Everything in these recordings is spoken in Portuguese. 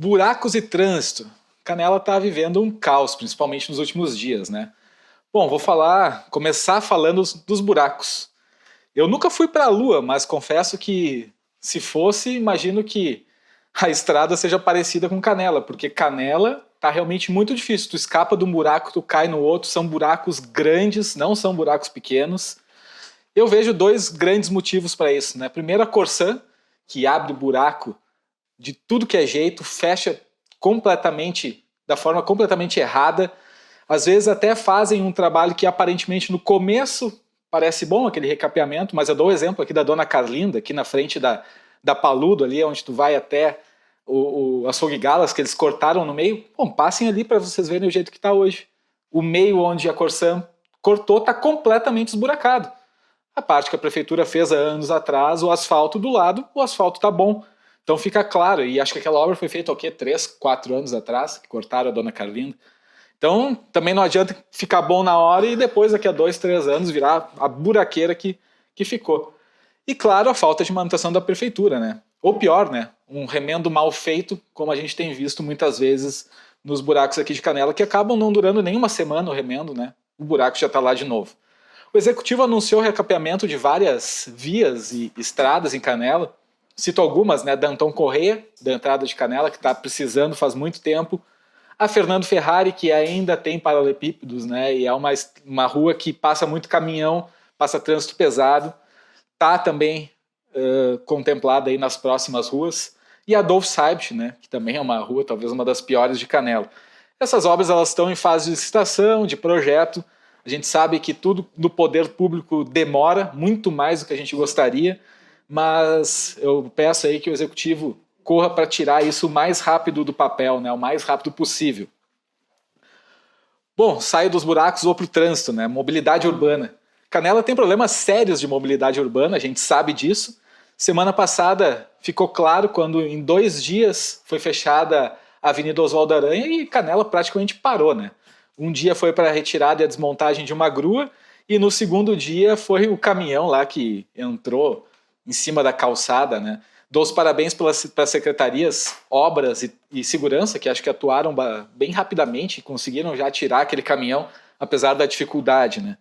Buracos e trânsito. Canela está vivendo um caos, principalmente nos últimos dias, né? Bom, começar falando dos buracos. Eu nunca fui para a Lua, mas confesso que se fosse, imagino que a estrada seja parecida com Canela, porque Canela tá realmente muito difícil. Tu escapa de um buraco, tu cai no outro, são buracos grandes, não são buracos pequenos. Eu vejo dois grandes motivos para isso, né? Primeiro, a Corsã, que abre buraco de tudo que é jeito, fecha completamente, da forma completamente errada. Às vezes até fazem um trabalho que aparentemente no começo parece bom, aquele recapeamento, mas eu dou o exemplo aqui da Dona Carlinda, aqui na frente da Paludo, ali onde tu vai até o açougue Galas, que eles cortaram no meio. Bom, passem ali para vocês verem o jeito que está hoje. O meio onde a Corsã cortou está completamente esburacado. A parte que a prefeitura fez há anos atrás, o asfalto do lado, o asfalto está bom. Então fica claro, e acho que aquela obra foi feita, o quê? 3, 4 anos atrás, que cortaram a Dona Carlinda. Então também não adianta ficar bom na hora e depois, daqui a 2, 3 anos, virar a buraqueira que ficou. E claro, a falta de manutenção da prefeitura, né? Ou pior, né? Um remendo mal feito, como a gente tem visto muitas vezes nos buracos aqui de Canela, que acabam não durando nem uma semana o remendo, né? O buraco já está lá de novo. O executivo anunciou o recapeamento de várias vias e estradas em Canela. Cito algumas, né? Danton Corrêa, da entrada de Canela, que está precisando faz muito tempo. A Fernando Ferrari, que ainda tem paralelepípedos, né? E é uma rua que passa muito caminhão, passa trânsito pesado. Está também contemplada aí nas próximas ruas. E a Adolfo Seibt, né? Que também é uma rua, talvez uma das piores de Canela. Essas obras elas estão em fase de licitação, de projeto. A gente sabe que tudo no poder público demora muito mais do que a gente gostaria, mas eu peço aí que o executivo corra para tirar isso o mais rápido do papel, né, o mais rápido possível. Bom, saio dos buracos, vou para o trânsito, né, mobilidade urbana. Canela tem problemas sérios de mobilidade urbana, a gente sabe disso. Semana passada ficou claro quando em 2 dias foi fechada a Avenida Oswaldo Aranha e Canela praticamente parou, né? Um dia foi para a retirada e a desmontagem de uma grua e no segundo dia foi o caminhão lá que entrou em cima da calçada, né? Dou os parabéns para as secretarias, obras e segurança, que acho que atuaram bem rapidamente e conseguiram já tirar aquele caminhão, apesar da dificuldade, né?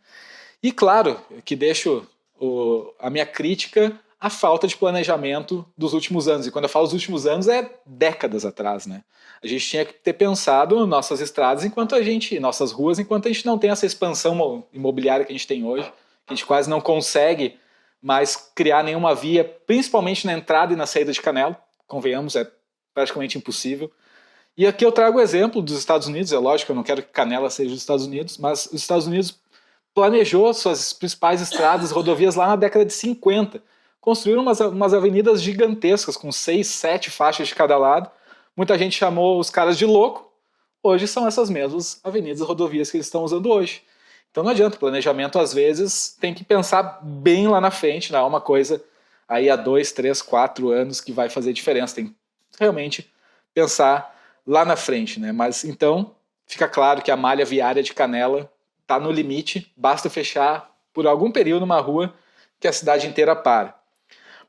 E claro, que deixo a minha crítica à falta de planejamento dos últimos anos. E quando eu falo dos últimos anos, é décadas atrás, né? A gente tinha que ter pensado nas nossas estradas nossas ruas, enquanto a gente não tem essa expansão imobiliária que a gente tem hoje, que a gente quase não consegue mais criar nenhuma via, principalmente na entrada e na saída de Canela. Convenhamos, é praticamente impossível. E aqui eu trago o exemplo dos Estados Unidos. É lógico que eu não quero que Canela seja dos Estados Unidos, mas os Estados Unidos planejou suas principais estradas, rodovias lá na década de 50. Construíram umas avenidas gigantescas, com 6, 7 faixas de cada lado. Muita gente chamou os caras de louco. Hoje são essas mesmas avenidas e rodovias que eles estão usando hoje. Então não adianta, planejamento às vezes tem que pensar bem lá na frente, não é uma coisa aí há 2, 3, 4 anos que vai fazer diferença. Tem que realmente pensar lá na frente, né? Mas então fica claro que a malha viária de Canela está no limite, basta fechar por algum período uma rua que a cidade inteira para.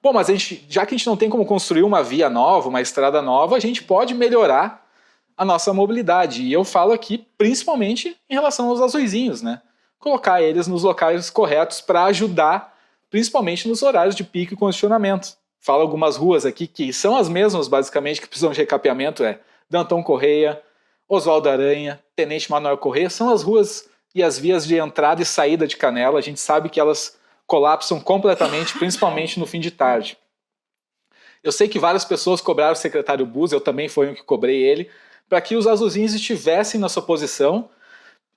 Bom, mas já que a gente não tem como construir uma via nova, uma estrada nova, a gente pode melhorar a nossa mobilidade. E eu falo aqui principalmente em relação aos azuizinhos, né? Colocar eles nos locais corretos para ajudar, principalmente nos horários de pico e congestionamento. Falo algumas ruas aqui que são as mesmas, basicamente, que precisam de recapeamento, Danton Corrêa, Oswaldo Aranha, Tenente Manuel Corrêa, são as ruas e as vias de entrada e saída de Canela. A gente sabe que elas colapsam completamente, principalmente no fim de tarde. Eu sei que várias pessoas cobraram o secretário Bus, eu também fui um que cobrei ele, para que os azuizinhos estivessem na sua posição.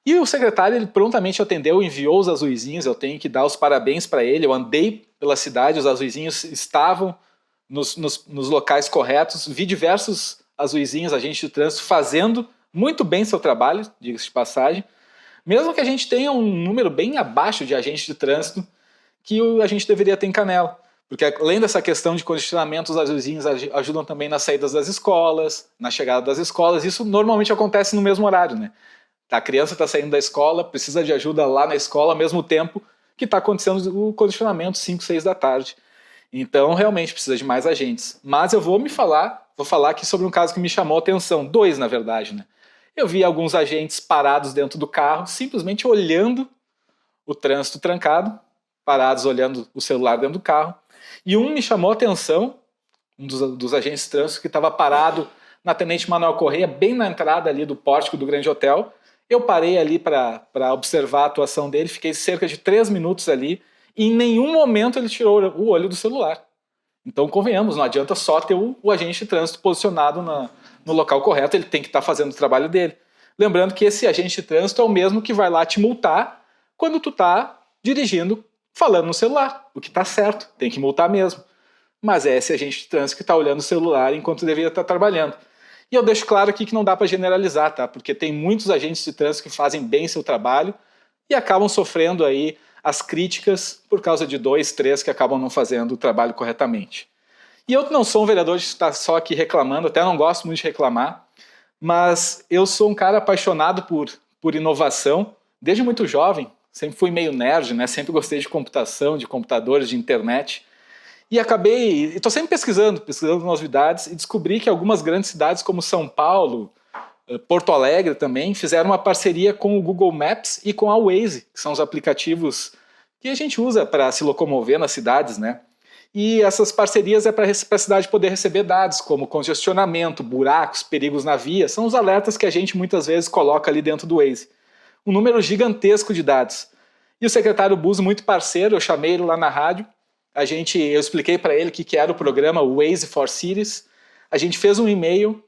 E o secretário ele prontamente atendeu, enviou os azuizinhos, eu tenho que dar os parabéns para ele. Eu andei pela cidade, os azuizinhos estavam nos locais corretos, vi diversos azuizinhos, agentes de trânsito, fazendo muito bem seu trabalho, diga-se de passagem, mesmo que a gente tenha um número bem abaixo de agentes de trânsito que a gente deveria ter em Canela. Porque além dessa questão de congestionamento, os azuizinhos ajudam também nas saídas das escolas, na chegada das escolas. Isso normalmente acontece no mesmo horário, né? A criança está saindo da escola, precisa de ajuda lá na escola, ao mesmo tempo que está acontecendo o condicionamento 5, 6 da tarde. Então, realmente precisa de mais agentes. Mas eu vou falar aqui sobre um caso que me chamou a atenção. Dois, na verdade, né? Eu vi alguns agentes parados dentro do carro, simplesmente olhando o trânsito trancado, parados olhando o celular dentro do carro. E um me chamou a atenção, um dos agentes de trânsito que estava parado na Tenente Manuel Correia, bem na entrada ali do pórtico do Grande Hotel. Eu parei ali para observar a atuação dele, fiquei cerca de 3 minutos ali, e em nenhum momento ele tirou o olho do celular. Então, convenhamos, não adianta só ter o agente de trânsito posicionado no local correto, ele tem que estar fazendo o trabalho dele. Lembrando que esse agente de trânsito é o mesmo que vai lá te multar quando tu está dirigindo, falando no celular, o que está certo, tem que multar mesmo. Mas é esse agente de trânsito que está olhando o celular enquanto deveria estar trabalhando. E eu deixo claro aqui que não dá para generalizar, tá? Porque tem muitos agentes de trânsito que fazem bem seu trabalho e acabam sofrendo aí as críticas por causa de 2, 3 que acabam não fazendo o trabalho corretamente. E eu não sou um vereador que está só aqui reclamando, até não gosto muito de reclamar, mas eu sou um cara apaixonado por inovação, desde muito jovem, sempre fui meio nerd, né? Sempre gostei de computação, de computadores, de internet. E estou sempre pesquisando novidades e descobri que algumas grandes cidades como São Paulo, Porto Alegre também, fizeram uma parceria com o Google Maps e com a Waze, que são os aplicativos que a gente usa para se locomover nas cidades, né? E essas parcerias é para a cidade poder receber dados como congestionamento, buracos, perigos na via, são os alertas que a gente muitas vezes coloca ali dentro do Waze. Um número gigantesco de dados. E o secretário Buzo, muito parceiro, eu chamei ele lá na rádio, eu expliquei para ele o que era o programa Waze for Cities, a gente fez um e-mail,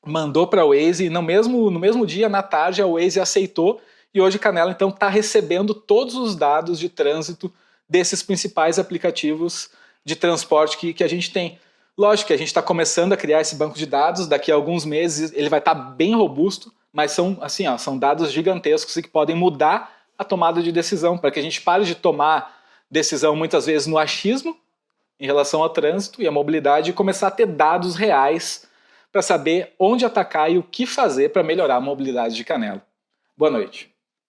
mandou para a Waze e no mesmo dia, na tarde, a Waze aceitou e hoje Canela então está recebendo todos os dados de trânsito desses principais aplicativos de transporte que a gente tem. Lógico que a gente está começando a criar esse banco de dados, daqui a alguns meses ele vai estar bem robusto, mas são dados gigantescos e que podem mudar a tomada de decisão, para que a gente pare de tomar decisão muitas vezes no achismo em relação ao trânsito e à mobilidade e começar a ter dados reais para saber onde atacar e o que fazer para melhorar a mobilidade de Canela. Boa noite.